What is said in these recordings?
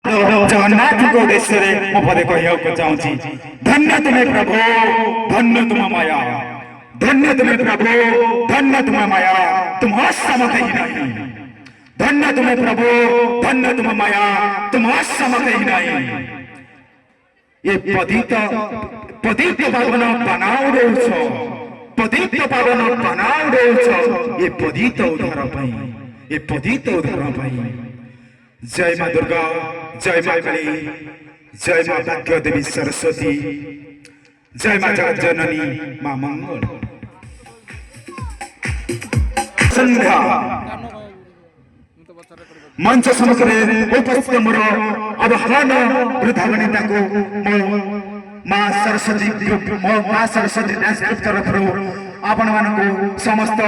जगन्नाथ को उद्देश्य मो पदे कहूँ चाहूँगी धन्य तुम्हें प्रभु धन्य तुम माया धन्य तुम्हें प्रभु धन्य तुम माया तुम असम कहीं नहीं धन्य तुम्हें प्रभु धन्य तुम माया तुम असम कहीं नहीं ये पतित पावन बनाऊ रोछ पतित पावन बनाऊ रोछ ये पतित उद्धार पाई ये पतित उद्धार पाई जय मां दुर्गा जय मां काली जय मां भाग्य देवी सरस्वती जय मां जगत जननी मां मंगल संध्या मंच समग्र उपस्थित मोर अवहान वृद्धा वनिता को मां सरस्वती डांस ग्रुप तरफ आपण मानक समस्त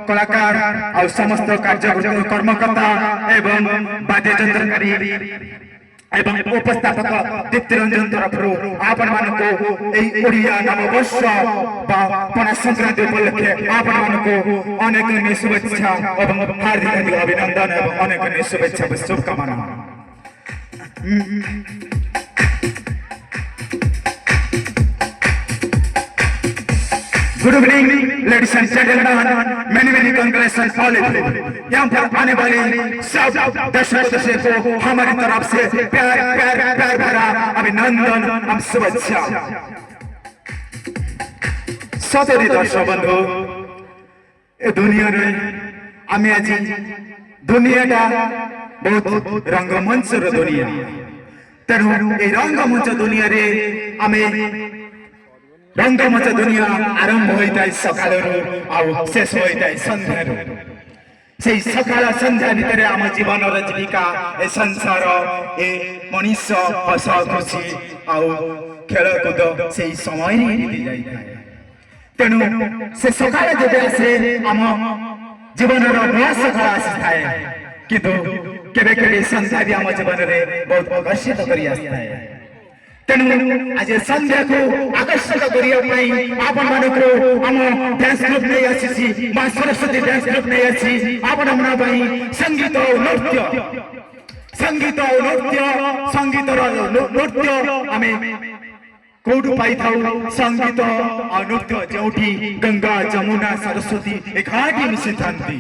कलाकार और समस्त कार्य कर्मकर्ता एवं वाद्य यंत्रकारी एवं उपस्थापक दीप्ति रंजन तरफ आपण मानक ओडिया नववर्ष पणा संक्रांति उपलक्षे आपण मानक अनेक शुभेच्छा एवं हार्दिक अभिनंदन एवं अनेक शुभेच्छा शुभकामना। Good evening ladies and gentleman many congratulations all of you यहाँ पर आने वाले सब दर्शकों को हमारी तरफ से प्यार भरा अभिनंदन एवं शुभेच्छा। सतरी दर्शक बंधु ए दुनिया रे आमे आज दुनिया बहुत रंगमंच रो दुनिया तेणु ए रंगमंच दुनिया रे आमे रंगमंच दुनिया आरंभ होता है सकाल और शेष होता है संध्या से सकाल संध्या भितर आम जीवन जीविका ए संसार ए मनीष हस खुशी आउ खेलकूद से समय तेणु से सकाल जब आसे आम जीवन नया सकाल आसी थाए किंतु केबे केबे संध्या भी आम जीवन में बहुत आकर्षित करी आसी थाए तेणु आज संध्या को आकर्षित करने आपण मानक आम डांस ग्रुप नहीं आसी मां सरस्वती डांस ग्रुप नहीं आसी आपण मन संगीत और नृत्य आमे कोडु पाई थाउ संगीत और नृत्य जोठी गंगा जमुना सरस्वती एकाठी मिसी थांती